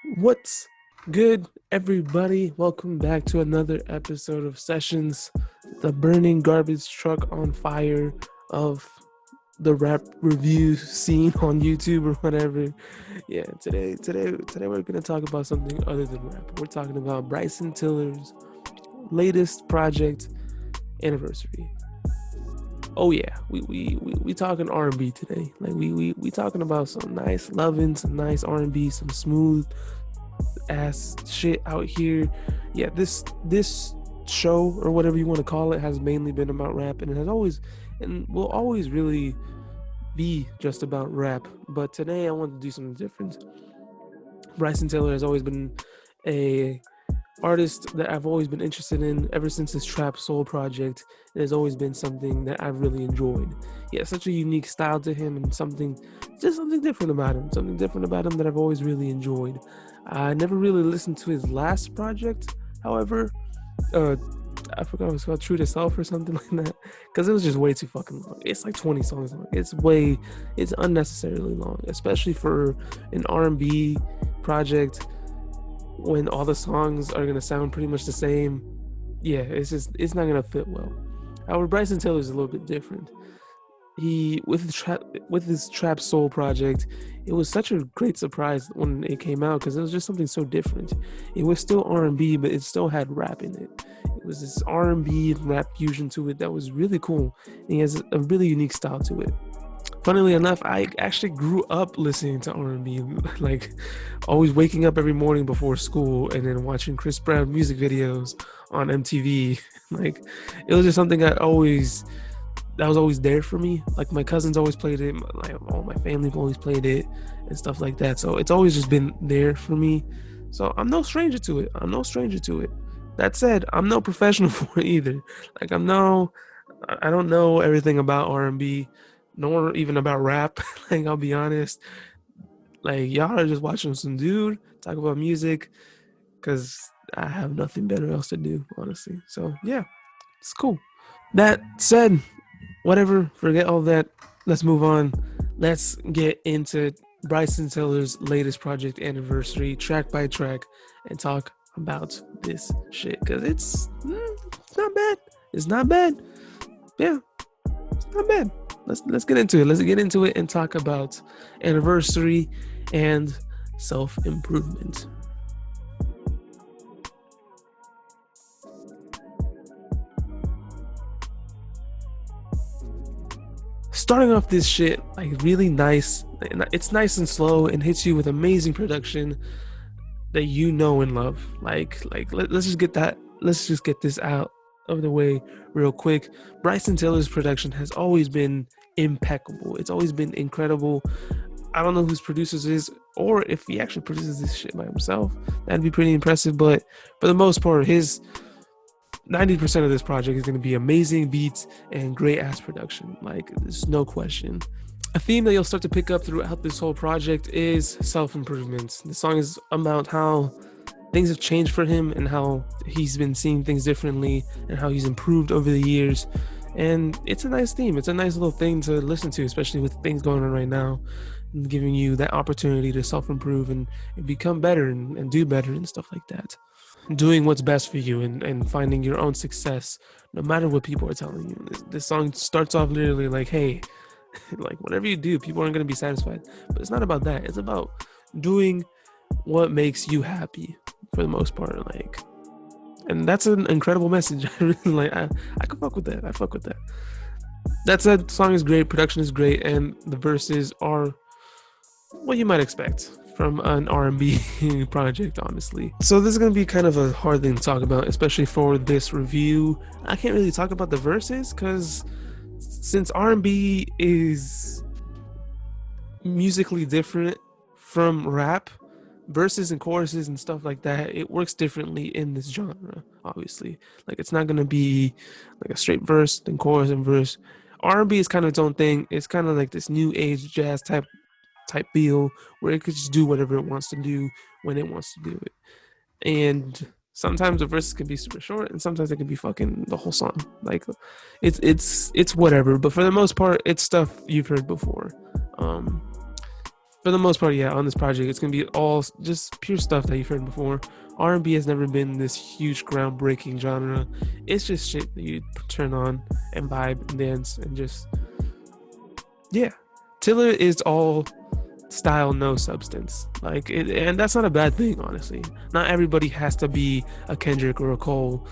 What's good, everybody? Welcome back to another episode of Sessions, the burning garbage truck on fire of the rap review scene on YouTube or whatever. Yeah, today we're gonna talk about something other than rap. We're talking about Bryson Tiller's latest project, Anniversary. Oh yeah, we talking R&B today. Like we talking about some nice loving, some nice R&B, some smooth ass shit out here. Yeah, this show or whatever you want to call it has mainly been about rap, and it has always and will always really be just about rap. But today I want to do something different. Bryson Tiller has always been a artist that I've always been interested in ever since his Trap Soul project. It has always been something that I've really enjoyed. He has such a unique style to him and something different about him. Something different about him that I've always really enjoyed. I never really listened to his last project, however. Uh, I forgot what it was called, True to Self or something like that, because it was just way too fucking long. It's like 20 songs long. It's unnecessarily long, especially for an R&B project when all the songs are gonna sound pretty much the same. Yeah, it's not gonna fit well. However, Bryson Tiller is a little bit different. He with his Trap Soul project, it was such a great surprise when it came out because it was just something so different. It was still R&B, but it still had rap in it. It was this R&B and rap fusion to it that was really cool. And he has a really unique style to it. Funnily enough, I actually grew up listening to R&B, like always waking up every morning before school and then watching Chris Brown music videos on MTV. Like it was just something that was always there for me. Like my cousins always played it, like all my family always played it and stuff like that. So it's always just been there for me. So I'm no stranger to it. I'm no stranger to it. That said, I'm no professional for it either. Like I don't know everything about R&B, nor even about rap. Like I'll be honest. Like y'all are just watching some dude talk about music because I have nothing better else to do, honestly. So yeah, it's cool. That said, whatever, forget all that. Let's move on. Let's get into Bryson Tiller's latest project, Anniversary, track by track, and talk about this shit because it's not bad. It's not bad. Yeah, it's not bad. Let's get into it. Let's get into it and talk about Anniversary and self-improvement. Starting off this shit like really nice. It's nice and slow and hits you with amazing production that you know and love. Let's just get that. Let's just get this out of the way real quick. Bryson Tiller's production has always been impeccable. It's always been incredible. I don't know whose producers is or if he actually produces this shit by himself. That'd be pretty impressive. But for the most part, his 90% of this project is going to be amazing beats and great ass production. Like, there's no question. A theme that you'll start to pick up throughout this whole project is self-improvement. The song is about how things have changed for him and how he's been seeing things differently and how he's improved over the years. And it's a nice theme. It's a nice little thing to listen to, especially with things going on right now, and giving you that opportunity to self-improve and become better and do better and stuff like that. Doing what's best for you and finding your own success, no matter what people are telling you. This song starts off literally like, hey, like whatever you do, people aren't going to be satisfied. But it's not about that. It's about doing what makes you happy for the most part. Like, and that's an incredible message. I really like. I can fuck with that. I fuck with that. That said, the song is great, production is great, and the verses are what you might expect from an R&B project, honestly. So this is going to be kind of a hard thing to talk about, especially for this review. I can't really talk about the verses because since R&B is musically different from rap, verses and choruses and stuff like that, it works differently in this genre, obviously. Like it's not going to be like a straight verse, then chorus and verse. R&B is kind of its own thing. It's kind of like this new age jazz type feel where it could just do whatever it wants to do when it wants to do it. And sometimes the verses can be super short and sometimes it can be fucking the whole song. Like it's whatever, but for the most part it's stuff you've heard before. For the most part, yeah, on this project, it's gonna be all just pure stuff that you've heard before. R&B has never been this huge, groundbreaking genre. It's just shit that you turn on and vibe and dance and just yeah. Tiller is all style, no substance. Like it, and that's not a bad thing, honestly. Not everybody has to be a Kendrick or a Cole,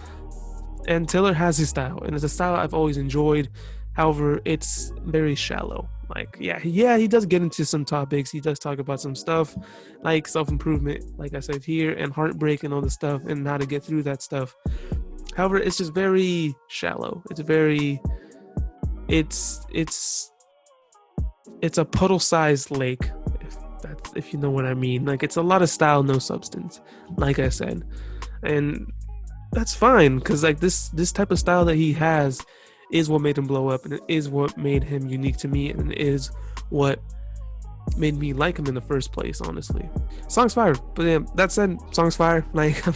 and Tiller has his style, and it's a style I've always enjoyed. However, it's very shallow. Like, yeah, he does get into some topics. He does talk about some stuff, like self-improvement, like I said here, and heartbreak and all the stuff, and how to get through that stuff. However, it's just very shallow. It's it's a puddle-sized lake, if you know what I mean. Like, it's a lot of style, no substance, like I said, and that's fine because like this type of style that he has is what made him blow up, and it is what made him unique to me, and it is what made me like him in the first place, honestly. Song's fire. But yeah, that said, song's fire. Like I'm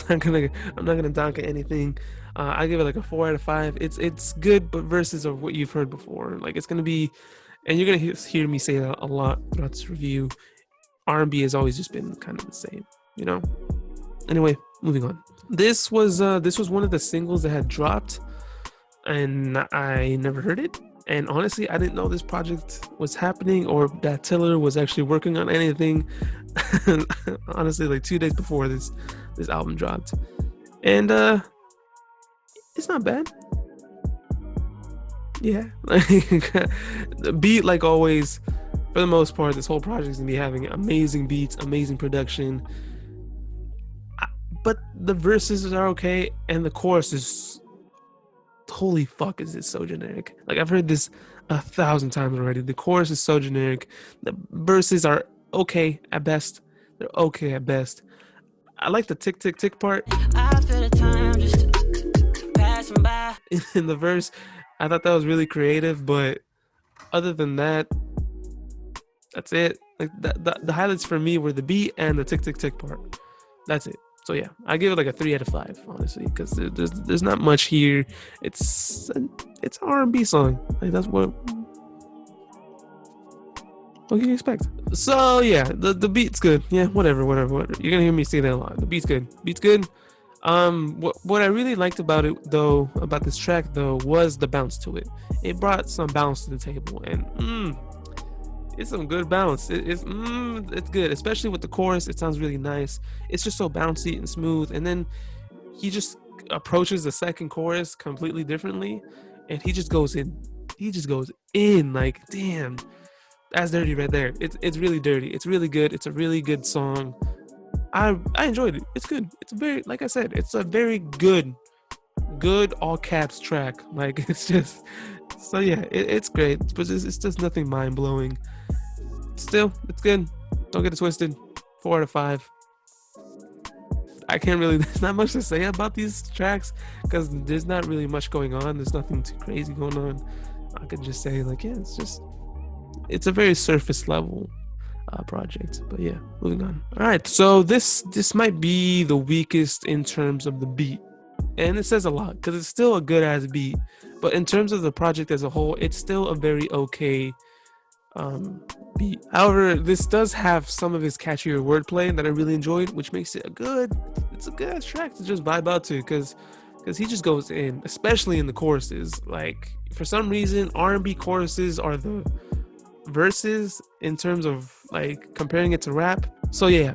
not gonna dock at anything. I give it like a 4 out of 5. It's good, but verses of what you've heard before. Like it's gonna be, and you're gonna hear me say that a lot throughout this review. R&B has always just been kind of the same, you know. Anyway, moving on. This was one of the singles that had dropped, and I never heard it. And honestly, I didn't know this project was happening or that Tiller was actually working on anything. Honestly, like 2 days before this album dropped, and it's not bad. Yeah, like the beat, like always, for the most part, this whole project is gonna be having amazing beats, amazing production. But the verses are okay, and the chorus is holy fuck, is it so generic? Like I've heard this 1,000 times already. The chorus is so generic. The verses are okay at best. They're okay at best. I like the tick tick tick part. I feel the time just passing by. In the verse, I thought that was really creative, but other than that, that's it. Like the highlights for me were the beat and the tick tick tick part. That's it. So yeah, I give it like a 3 out of 5, honestly, because there's not much here. It's an R&B song. Like that's what can you expect? So yeah, the beat's good. Yeah, whatever. You're gonna hear me say that a lot. The beat's good. Beat's good. What I really liked about it though, about this track though, was the bounce to it. It brought some bounce to the table, and it's some good bounce. It's good, especially with the chorus. It sounds really nice. It's just so bouncy and smooth. And then he just approaches the second chorus completely differently, and he just goes in. He just goes in like, damn, that's dirty right there. It's really dirty. It's really good. It's a really good song. I enjoyed it. It's good. It's very, like I said, it's a very good all caps track. Like it's just so yeah, it's great, but it's just nothing mind blowing. Still, it's good. Don't get it twisted. 4 out of 5. I can't really. There's not much to say about these tracks because there's not really much going on. There's nothing too crazy going on. I could just say like, yeah, it's a very surface level project. But yeah, moving on. All right, so this might be the weakest in terms of the beat, and it says a lot because it's still a good ass beat. But in terms of the project as a whole, it's still a very okay beat. However, this does have some of his catchier wordplay that I really enjoyed, which makes it it's a good track to just vibe out to because he just goes in, especially in the choruses. Like for some reason, R&B choruses are the verses in terms of like comparing it to rap. So yeah,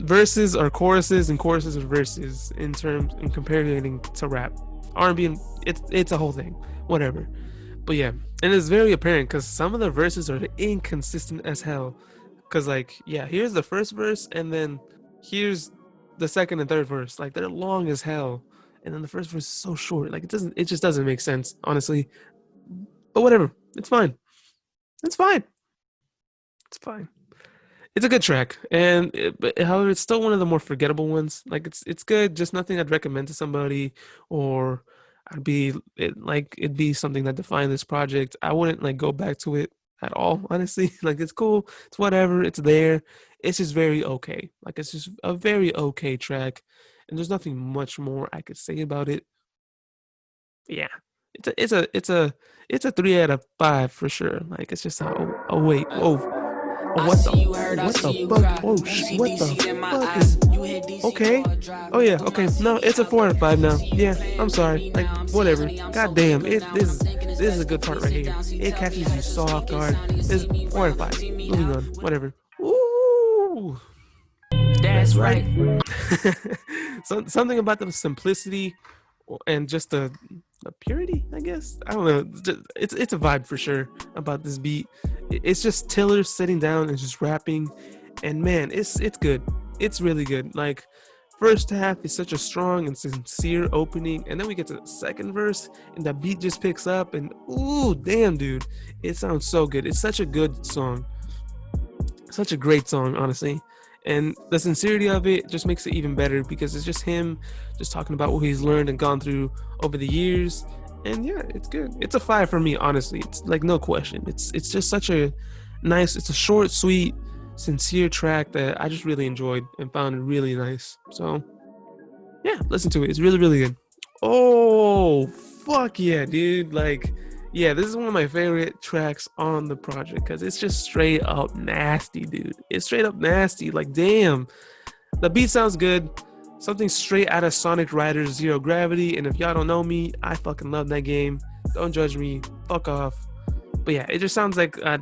verses are choruses and choruses are verses in comparing it to rap. R&B, it's a whole thing, whatever. But yeah, and it's very apparent because some of the verses are inconsistent as hell. Because like, yeah, here's the first verse, and then here's the second and third verse. Like they're long as hell, and then the first verse is so short. Like it just doesn't make sense, honestly. But whatever, it's fine. It's fine. It's fine. It's a good track, and but however, it's still one of the more forgettable ones. Like it's good, just nothing I'd recommend to somebody, or it'd be something that defined this project. I wouldn't like go back to it at all, honestly. Like it's cool, it's whatever, it's there. It's just very okay. Like it's just a very okay track, and there's nothing much more I could say about it. Yeah, it's a 3 out of 5 for sure. Like it's just a wait, whoa. Oh, what the fuck? Oh, what the fuck is... Okay. Oh, yeah. Okay. No, it's a 4 out of 5 now. Yeah, I'm sorry. Like, whatever. God damn. This is a good part right here. It catches you so off guard. This 4 out of 5. Moving on. Whatever. Ooh. That's right. So, something about the simplicity and just the purity, I guess. I don't know. It's a vibe for sure about this beat. It's just Tiller sitting down and just rapping, and man, it's good. It's really good. Like, first half is such a strong and sincere opening, and then we get to the second verse, and the beat just picks up, and ooh, damn, dude, it sounds so good. It's such a good song, such a great song, honestly. And the sincerity of it just makes it even better because it's just him just talking about what he's learned and gone through over the years. And yeah, it's good. It's a 5 for me, honestly. It's like no question. It's just such a nice, it's a short, sweet, sincere track that I just really enjoyed and found really nice. So yeah, listen to it. It's really, really good. Oh, fuck yeah, dude. Like, yeah, this is one of my favorite tracks on the project because it's just straight up nasty, dude. It's straight up nasty. Like, damn. The beat sounds good. Something straight out of Sonic Riders Zero Gravity. And if y'all don't know me, I fucking love that game. Don't judge me. Fuck off. But yeah, it just sounds like a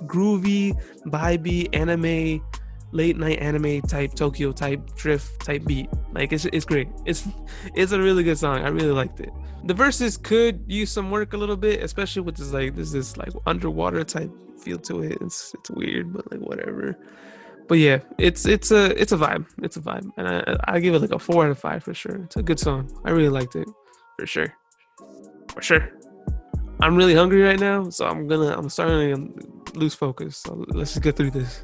groovy, vibey, anime, late night anime type, Tokyo type, drift type beat. Like, it's great. It's a really good song. I really liked it. The verses could use some work a little bit, especially with this like underwater type feel to it. It's weird, but like whatever. But yeah, it's a vibe. It's a vibe, and I give it like a 4 out of 5 for sure. It's a good song. I really liked it, for sure. I'm really hungry right now, so I'm starting to lose focus. So let's just get through this.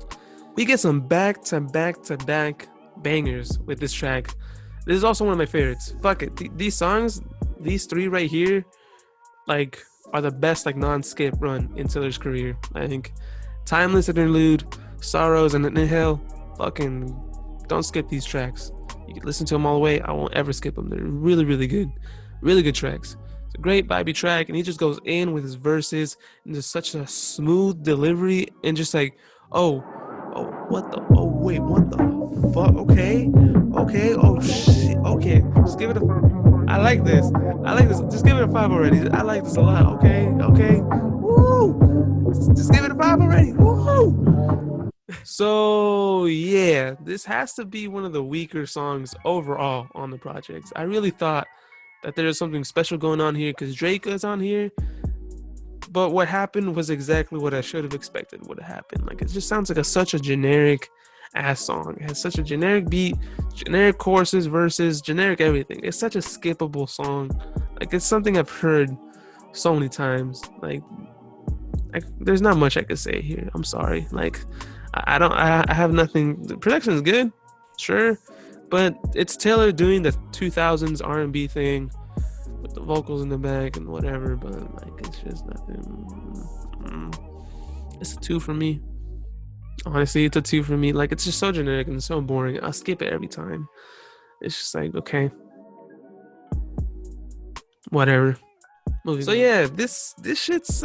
We get some back to back bangers with this track. This is also one of my favorites. Fuck it, these songs. These 3 right here, like, are the best like non-skip run in Tiller's career. I think Timeless Interlude, Sorrows, and Inhale. Fucking don't skip these tracks. You can listen to them all the way. I won't ever skip them. They're really, really good. Really good tracks. It's a great vibey track, and he just goes in with his verses and just such a smooth delivery and just like, what the fuck? Okay, oh shit, okay. Just give it a... I like this. Just give it a 5 already. I like this a lot. Okay. Woo! Just give it a 5 already. Woo! So yeah, this has to be one of the weaker songs overall on the project. I really thought that there was something special going on here because Drake is on here. But what happened was exactly what I should have expected would have happened. Like, it just sounds like such a generic ass song. It has such a generic beat, generic choruses, verses, generic everything. It's such a skippable song. Like, it's something I've heard so many times. Like there's not much I could say here. I'm sorry. Like, I have nothing. The production is good, sure, but it's Taylor doing the 2000s R&B thing with the vocals in the back and whatever, but like, it's just nothing. It's a 2 for me. Honestly, it's a 2 for me. Like, it's just so generic and so boring. I'll skip it every time. It's just like, okay, whatever. So yeah, this shit's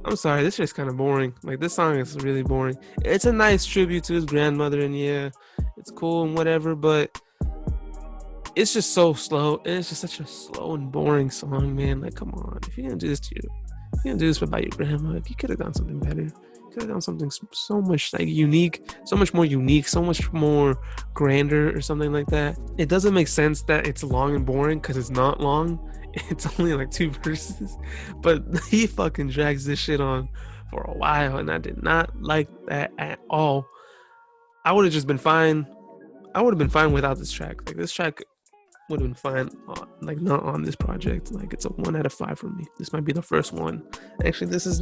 I'm sorry, this shit's kind of boring. Like, this song is really boring. It's a nice tribute to his grandmother, and yeah, it's cool and whatever, but it's just so slow. And it's just such a slow and boring song, man. Like, come on. If you're gonna do this to you, if you're gonna do this about your grandma, if you could have done something better, you could have done something so much like unique, so much more grander or something like that. It doesn't make sense that it's long and boring because it's not long. It's only like 2 verses, but he fucking drags this shit on for a while, and I did not like that at all. I would have just been fine. I would have been fine without this track. Like, this track would have been fine, like, not on this project. Like, it's a 1 out of 5 for me. This might be the first one. Actually, this is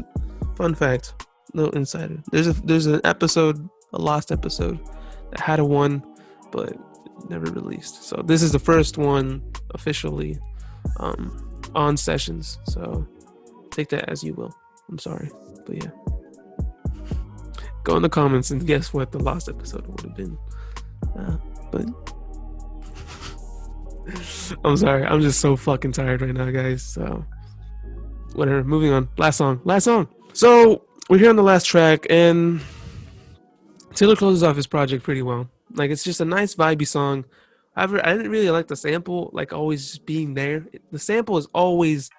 fun fact. No insider. There's an episode, a lost episode, that had a 1, but never released. So this is the first one officially on Sessions. So take that as you will. I'm sorry, but yeah. Go in the comments and guess what the lost episode would have been. But I'm sorry. I'm just so fucking tired right now, guys. So whatever. Moving on. Last song. So we're here on the last track, and Taylor closes off his project pretty well. Like, it's just a nice vibey song. However, I didn't really like the sample, like always just being there. The sample is always,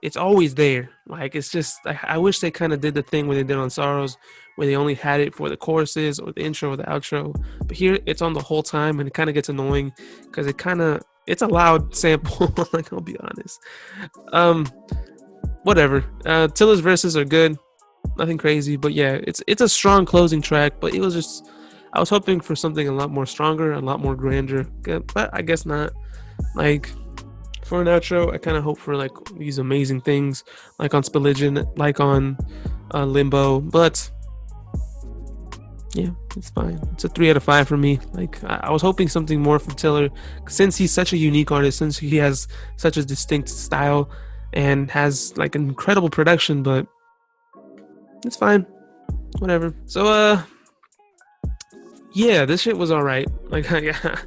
it's always there. Like, it's just, I wish they kind of did the thing where they did on Sorrows, where they only had it for the choruses or the intro or the outro. But here, it's on the whole time, and it kind of gets annoying because it's a loud sample. Like, I'll be honest. Um, Whatever. Tilla's verses are good, nothing crazy, but yeah, it's a strong closing track. But it was just, I was hoping for something a lot more stronger, a lot more grander, but I guess not. Like, for an outro, I kind of hope for like these amazing things, like on Spilligion, like on Limbo. But yeah, it's fine. It's a 3 out of 5 for me. Like, I was hoping something more from Tiller, since he's such a unique artist, since he has such a distinct style and has like an incredible production. But it's fine, whatever. So yeah, this shit was all right. Like, yeah,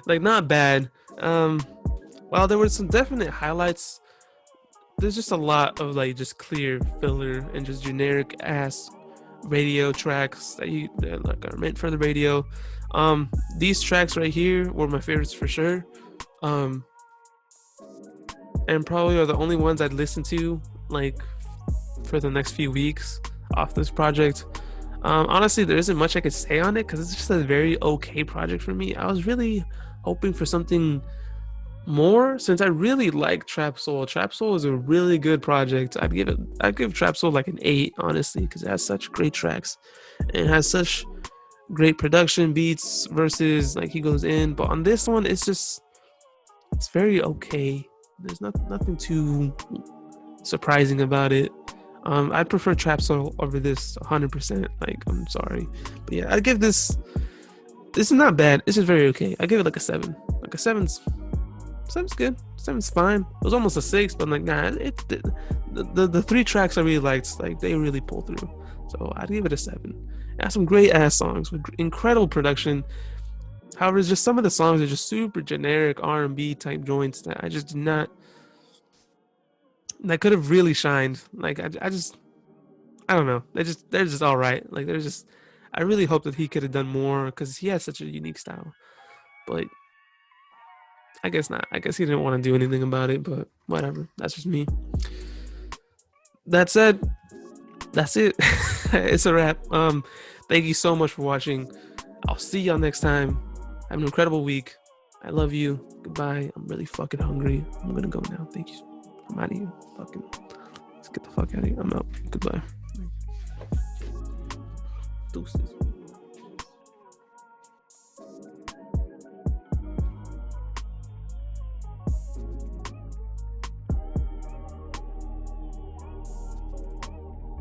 like not bad. While there were some definite highlights, there's just a lot of like just clear filler and just generic ass radio tracks that like are meant for the radio. These tracks right here were my favorites for sure. And probably are the only ones I'd listen to like for the next few weeks off this project. Honestly, there isn't much I could say on it because it's just a very okay project for me. I was really hoping for something more, since I really like Trap Soul. Trap Soul is a really good project. I'd give Trap Soul like an 8, honestly, because it has such great tracks and it has such great production, beats, versus like he goes in. But on this one, it's very okay. There's nothing too surprising about it. I'd prefer Trap Soul over this 100%. Like, I'm sorry, but yeah, I'd give this. This is not bad. This is very okay. I give it like a 7. Like a 7's good. 7's fine. It was almost a 6, but I'm like, nah. The 3 tracks I really liked, like they really pulled through. So I'd give it a 7. It has some great ass songs with incredible production. However, it's just some of the songs are just super generic R&B type joints that I just did not. That could have really shined. Like, I don't know. They're just all right. Like, they're just. I really hope that he could have done more because he has such a unique style. But I guess not. I guess he didn't want to do anything about it. But whatever. That's just me. That said, that's it. It's a wrap. Thank you so much for watching. I'll see y'all next time. Have an incredible week. I love you. Goodbye. I'm really fucking hungry. I'm gonna go now. Thank you. I'm out of here. Fucking. Let's get the fuck out of here. I'm out. Goodbye. Deuces.